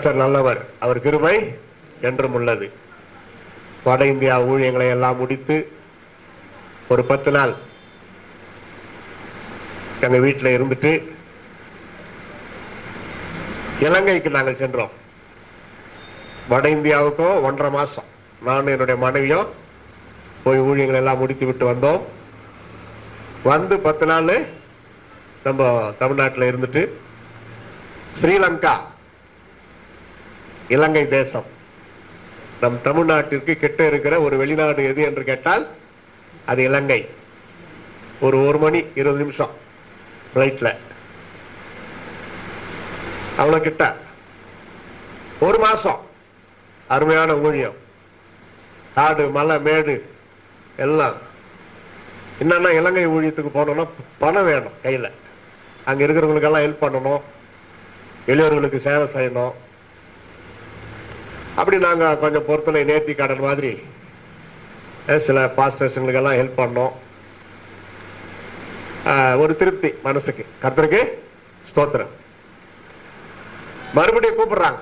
கர்த்தர் நல்லவர், அவர் கிருபை என்றும் உள்ளது. வட இந்தியா ஊழியங்களை எல்லாம் முடித்து ஒரு 10 நாள் எங்கள் வீட்டில் இருந்துட்டு இலங்கைக்கு நாங்கள் சென்றோம். வட இந்தியாவுக்கும் 1.5 மாதம் நான் என்னுடைய மனைவியும் போய் ஊழியங்களை எல்லாம் முடித்து விட்டு வந்தோம். வந்து 10 நாள் நம்ம தமிழ்நாட்டில் இருந்துட்டு ஸ்ரீலங்கா, இலங்கை தேசம், நம் தமிழ்நாட்டிற்கு கிட்ட இருக்கிற ஒரு வெளிநாடு எது என்று கேட்டால் அது இலங்கை. ஒரு 1 மணி 20 நிமிஷம் ஃப்ளைட்டில், அவ்வளோ கிட்ட. 1 மாதம் அருமையான ஊழியம், காடு மலை மேடு எல்லாம். என்னன்னா இலங்கை ஊழியத்துக்கு போனோம்னா பணம் வேணும் கையில். அங்கே இருக்கிறவங்களுக்கெல்லாம் ஹெல்ப் பண்ணணும், எளியவர்களுக்கு சேவை செய்யணும். அப்படி நாங்கள் கொஞ்சம் பொறுத்தனை நேர்த்தி கடன் மாதிரி சில பாஸ்டர்ஸுங்களுக்கெல்லாம் ஹெல்ப் பண்ணோம். ஒரு திருப்தி மனசுக்கு. கர்த்தருக்கு ஸ்தோத்திரம். மறுபடியும் கூப்பிடுறாங்க,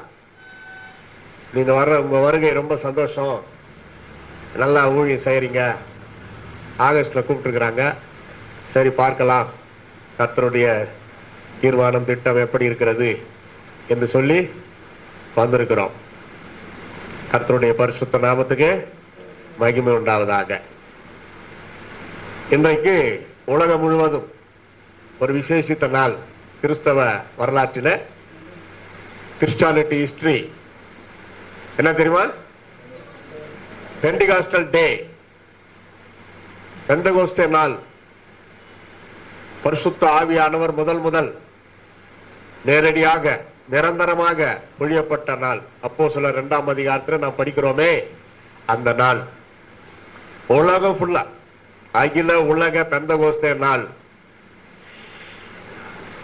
நீங்கள் உங்கள் வருகை ரொம்ப சந்தோஷம், நல்லா ஊழியம் செய்கிறீங்க, ஆகஸ்டில் கூப்பிட்டுருக்குறாங்க. சரி பார்க்கலாம் கர்த்தருடைய தீர்மானம் திட்டம் எப்படி இருக்கிறது என்று சொல்லி வந்திருக்கிறோம். கர்த்தருடைய பரிசுத்த நாமத்துக்கு மகிமை உண்டாவதாக. இன்றைக்கு உலகம் முழுவதும் ஒரு விசேஷித்த நாள். கிறிஸ்தவ வரலாற்றில், கிறிஸ்டியானிட்டி ஹிஸ்டரி என்ன தெரியுமா? பெண்டிகாஸ்டல் டே, பெந்தகோஸ்தே நாள். பரிசுத்த ஆவியானவர் முதல் நேரடியாக நிரந்தரமாக பொழியப்பட்ட நாள். அப்போஸ்தலர் 2ஆம் அதிகாரத்தில் நாம் படிக்கிறோமே, அந்த நாள் உலகம் ஃபுல்லா அகில உலக பெந்தகோஸ்தே நாள்.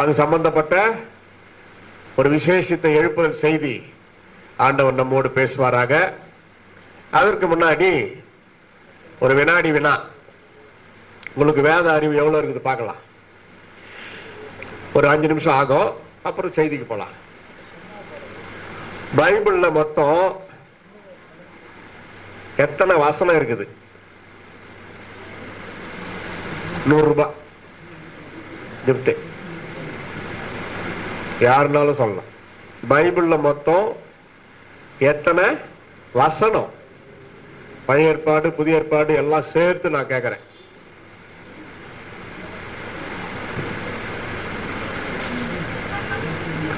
அது சம்பந்தப்பட்ட ஒரு விசேஷித்த எழுப்புதல் செய்தி ஆண்டவர் நம்மோடு பேசுவாராக. அதற்கு முன்னாடி ஒரு வினாடி வினா. உங்களுக்கு வேத அறிவு எவ்வளோ இருக்குது பார்க்கலாம். ஒரு 5 நிமிஷம் ஆகும், அப்புறம் செய்திக்கு போகலாம். பைபிளில் மொத்தம் எத்தனை வசனம் இருக்குது? 100 ரூபாய் கிஃப்ட். யாருனாலும் சொல்லலாம். பைபிளில் மொத்தம் எத்தனை வசனம்? பழைய ஏற்பாடு புதிய ஏற்பாடு எல்லாம் சேர்த்து நான் கேட்குறேன்.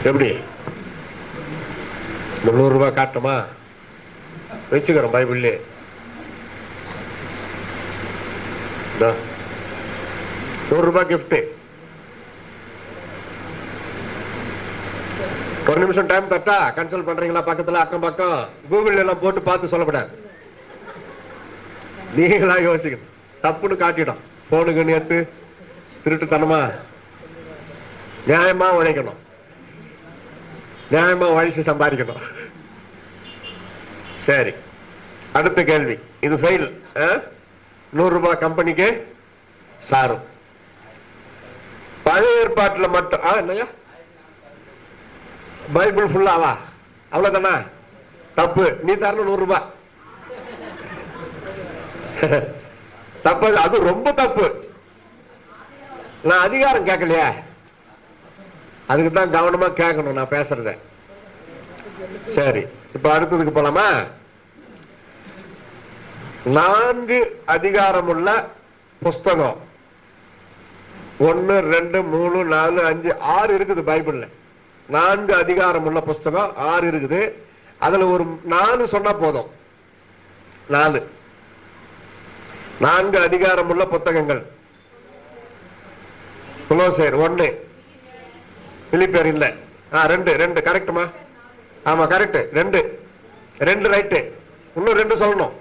எப்படி? 100 ரூபாய் காட்டுமா? வச்சுக்கிறோம் பைபிள்லே. 100 ரூபாய் கிஃப்ட். 1 நிமிஷம் டைம் தட்டா கன்சல்ட் பண்றீங்களா? பக்கத்தில் அக்கம் பக்கம் கூகுள் எல்லாம் போட்டு பார்த்து சொல்லப்படாது. நீங்களா யோசிக்கணும். தப்புன்னு காட்டிடும். போனுக்கு நேற்று திருட்டுத்தனமா நியாயமா உழைக்கணும், நியாயமா உழைச்சு சம்பாதிக்கணும். சரி, அடுத்த கேள்வி. இது ஃபெயில். 100 ரூபாய் கம்பெனிக்கு சாரும். பழைய ஏற்பாட்டில் மட்டும் என்னையா பைபிள் ஃபுல்லாவா? அவ்வளோதானா? தப்பு. நீ தரணும் 100 ரூபாய். தப்பு, அது ரொம்ப தப்பு. நான் அதிகாரம் கேட்கலையா? அதுக்கு தான் கவனமா கேட்கணும் நான் பேசுறத. சரி, இப்ப அடுத்ததுக்கு போலாமா? 4 அதிகாரமுள்ள புஸ்தகம் 1 2 3 4 5 6 இருக்குது பைபிள்ல. 4 அதிகாரமுள்ள புஸ்தகம் 6 இருக்குது. அதுல ஒரு 4 சொன்னா போதும். 4 அதிகாரமுள்ள புத்தகங்கள். கொலோசையர் 1, பிலிப்பியர் இல்ல, 2 கரெக்டுமா? ஆமா கரெக்ட். 2 ரைட்டு. இன்னும் 2 சொல்லணும்.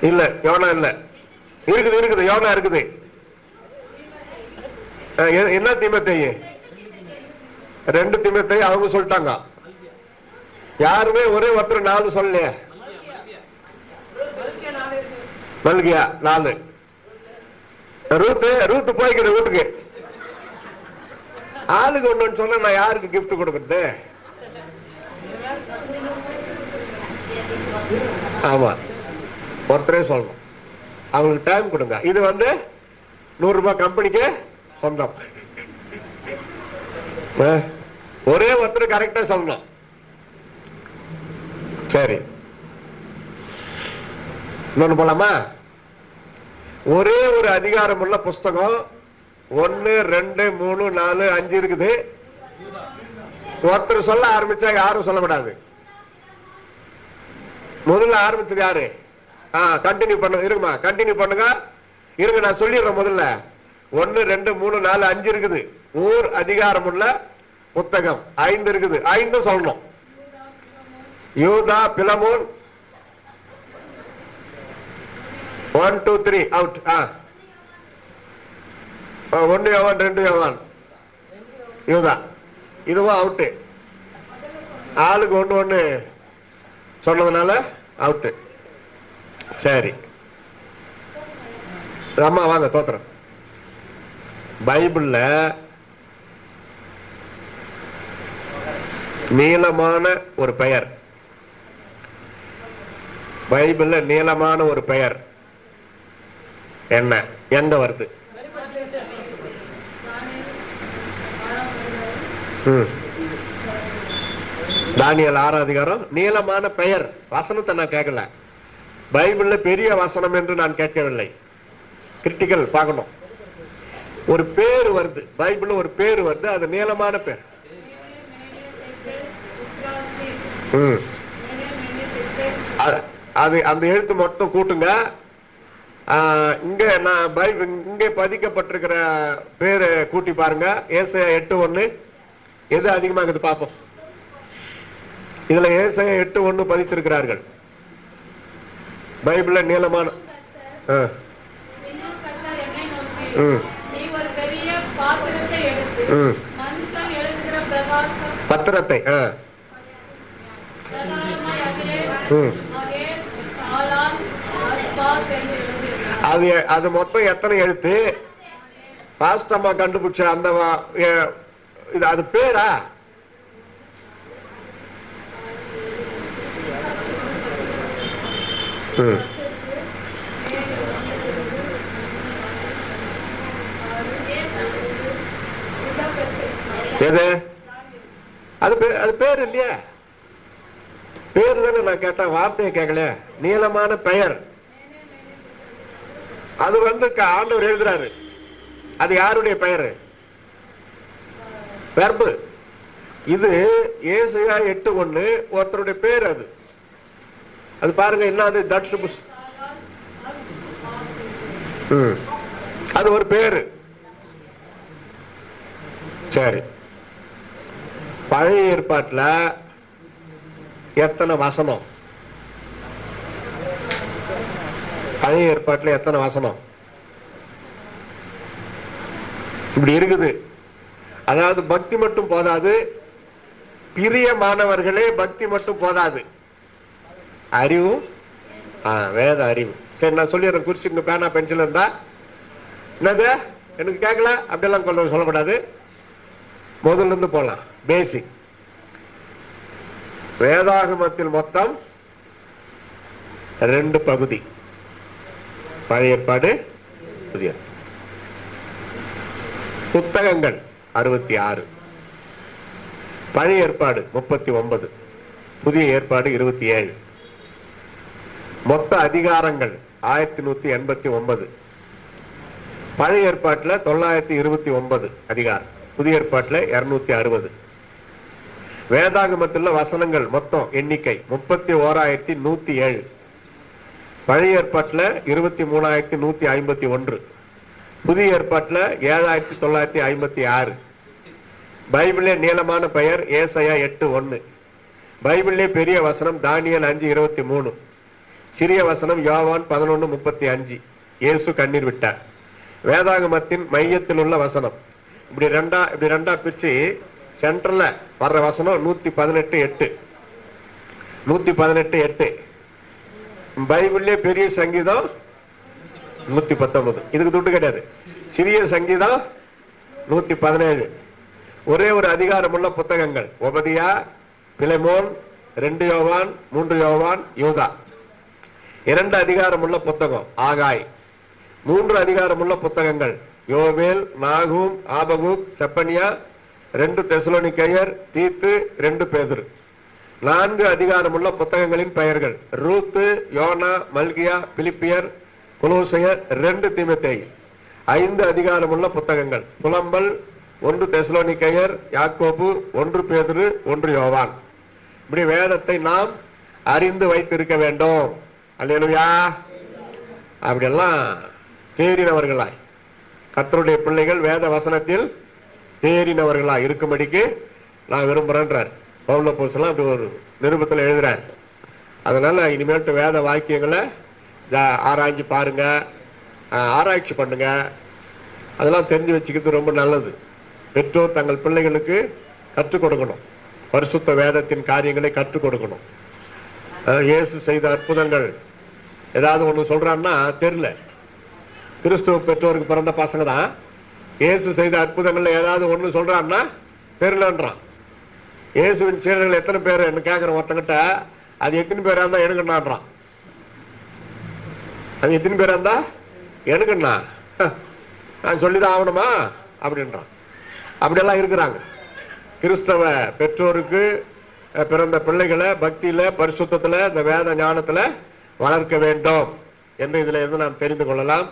இல்ல, யோனா இல்ல. இருக்குது யோனா இருக்குது. என்ன தீமோத்தேயு? 2 தீமோத்தேயு அவங்க சொல்லிட்டாங்க. யாருமே ஒரே ஒருத்தர் 4 சொல்லலையே. மல்கியா 4. ரூத்து போய்க்குது வீட்டுக்கு. ஆளுக்கு ஒண்ணுன்னு சொன்னா நான் யாருக்கு கிஃப்ட் கொடுக்கறது? ஆமா, ஒருத்தரே சொல்லணும். அவங்களுக்கு டைம் கொடுங்க. இது வந்து 100 ரூபாய் கம்பெனிக்கு சொந்தம். ஒரே ஒருத்தர் கரெக்டா சொல்லணும். சரி, இன்னொன்னு போலாமா? ஒரே ஒரு அதிகாரம் உள்ள புஸ்தகம் 1, 2, 3, 4, 5 இருக்குது. ஒருத்தர் சொல்ல ஆரம்பிச்சா யாரும் சொல்லக்கூடாது. முதல்ல ஆரம்பிச்சது யாரு? கண்டினியூ பண்ணுங்க. இருக்குமா? கண்டினியூ பண்ணுங்க. இருங்க, நான் சொல்லிடுறேன். முதல்ல 1, 2, 3, 4, 5 இருக்குது. ஓர் அதிகாரம் உள்ள புத்தகம் 5 இருக்குது. 5 சொல்லணும். யூதா, பிலமோன். 1, 2, 3 அவுட். 1 யோவான், 2 யோவான், யூதா, இதுவும் அவுட்டு. ஆளுக்கு 1 1 சொன்னதுனால அவுட்டு. சரி, அம்மா வாங்க தோத்துறேன். பைபிள்ல நீளமான ஒரு பெயர், பைபிள்ல நீளமான ஒரு பெயர் என்ன? எங்க வருது? தானியேல் 6 அதிகாரம். நீளமான பெயர். வசனத்தை நான் கேட்கல. பைபிள்ல பெரிய வசனம் என்று நான் கேட்கவில்லை. கிரிட்டிக்கல் பார்க்கணும். ஒரு பேர் வருது, பைபிள்ல ஒரு பேர் வருது, அது நீளமான பேர். அது அந்த எழுத்து மட்டும் கூட்டுங்க. இங்க நான் பைபிள் இங்கே பதிக்கப்பட்டிருக்கிற பேரு கூட்டி பாருங்க. ஏசாயா 8:1 எது அதிகமாக பார்ப்போம். இதுல ஏசாயா 8:1 பதித்திருக்கிறார்கள். பைபிள்ல நீளமான பத்திரத்தை அது மொத்தம் எத்தனை எழுத்து? பாஸ்ட் அம்மா கண்டுபிடிச்ச அந்த அது பேரா? எது? அது பேர் இல்லையா? பேர் தானே நான் கேட்டேன், வார்த்தையை கேட்கல. நீளமான பெயர். அது வந்து ஆண்டவர் எழுதுறாரு. அது யாருடைய பெயர்? வெர்பு. இது ஏசாயா 8:1 ஒருத்தருடைய பேர். அது பாருங்க என்னது? தட்ஸ் அது ஒரு பேரு. சரி, பழைய ஏற்பாட்டுல எத்தனை வசனம்? பழைய ஏற்பாட்டுல எத்தனை வசனம் இப்படி இருக்குது? அதாவது பக்தி மட்டும் போதாது, பிரியமானவர்களே, பக்தி மட்டும் போதாது, அறிவும் வேத அறிவு. சரி, நான் சொல்லிடுறேன். குறிச்சுங்க, பேனா பென்சில் இருந்தா. என்னது? எனக்கு கேட்கல அப்படியெல்லாம் சொல்லக்கூடாது. முதல்ல இருந்து போலாம். பேசிக். வேதாகமத்தில் மொத்தம் 2 பகுதி. பழைய ஏற்பாடு, புதிய புத்தகங்கள் 66. பழைய ஏற்பாடு 39, புதிய ஏற்பாடு 27. மொத்த அதிகாரங்கள் 1189. பழைய ஏற்பாட்டில் 929 அதிகாரம், புதிய ஏற்பாட்டில் 260. வேதாகமத்தில் வசனங்கள் மொத்தம் எண்ணிக்கை 31,107. பழைய ஏற்பாட்டில் 23,151. புதிய ஏற்பாட்டில் 7,956. பைபிளே நீளமான பெயர் ஏசாயா 8:1. பைபிளே பெரிய வசனம் தானியேல் 5:23. சிறிய வசனம் யோவான் 11:35. இயேசு கண்ணீர் விட்டார். வேதாகமத்தின் மையத்தில் உள்ள வசனம் இப்படி ரெண்டா பிரிச்சு சென்ட்ரல்ல வர்ற வசனம் 118:8. 118:8. பைபிள்லே பெரிய சங்கீதம் 119. இதுக்கு துட்டு கிடையாது. சிறிய சங்கீதம் 117. ஒரே ஒரு அதிகாரமுள்ள புத்தகங்கள் ஒபதியா, பிலெமோன், 2 யோவான், 3 யோவான், யூதா. 2 அதிகாரமுள்ள புத்தகம் ஆகாய். 3 அதிகாரமுள்ள புத்தகங்கள் யோவேல், நாகூம், ஆபகுக், செப்பனியா, 2 தெசலோனிக்கேயர், தீத்து, 2 பேதுரு. 4 அதிகாரமுள்ள புத்தகங்களின் பெயர்கள் ரூத்து, யோனா, மல்கியா, பிலிப்பியர், கொலோசையர், 2 தீமோத்தேயு. 5 அதிகாரமுள்ள புத்தகங்கள் புலம்பல், 1 தெசலோனிக்கேயர், யாக்கோபு, 1 பேதுரு, 1 யோவான். இப்படி வேதத்தை நாம் அறிந்து வைத்திருக்க வேண்டும். அல்லேலூயா. அப்படியெல்லாம் தேறினவர்களாய் கர்த்தருடைய பிள்ளைகள் வேத வசனத்தில் தேறினவர்களாய் இருக்கும்படிக்கு நான் விரும்புகிறேன்றார் பவுல் அப்போஸ்தலன். அப்படி ஒரு நிருபத்தில் எழுதுறார். அதனால இனிமேல்ட்டு வேத வாக்கியங்களை ஆராய்ச்சி பாருங்க, ஆராய்ச்சி பண்ணுங்க. அதெல்லாம் தெரிஞ்சு வச்சுக்கிறது ரொம்ப நல்லது. பெற்றோர் தங்கள் பிள்ளைகளுக்கு கற்றுக் கொடுக்கணும். பரிசுத்த வேதத்தின் காரியங்களை கற்றுக் கொடுக்கணும். இயேசு செய்த அற்புதங்கள் ஏதாவது ஒன்று சொல்றான்னா தெரியல. கிறிஸ்துவ பெற்றோருக்கு பிறந்த பசங்க தான் இயேசு செய்த அற்புதங்கள்ல ஏதாவது ஒன்று சொல்றான்னா தெரியலன்றான். இயேசுவின் சீடர்கள் எத்தனை பேர் என்ன கேட்குற ஒருத்தங்கிட்ட, அது எத்தனை பேரா இருந்தா எடுக்கணான்றான். அது எத்தனை பேரா இருந்தா எடுக்கண்ணா, நான் சொல்லிதான் ஆகணுமா அப்படின்றான். அப்படியெல்லாம் இருக்கிறாங்க. கிறிஸ்தவ பெற்றோருக்கு பிறந்த பிள்ளைகளை பக்தியில, பரிசுத்தத்துல, இந்த வேத ஞானத்துல வளர்க்க வேண்டும் என்று இதுல இருந்து நாம் தெரிந்து கொள்ளலாம்.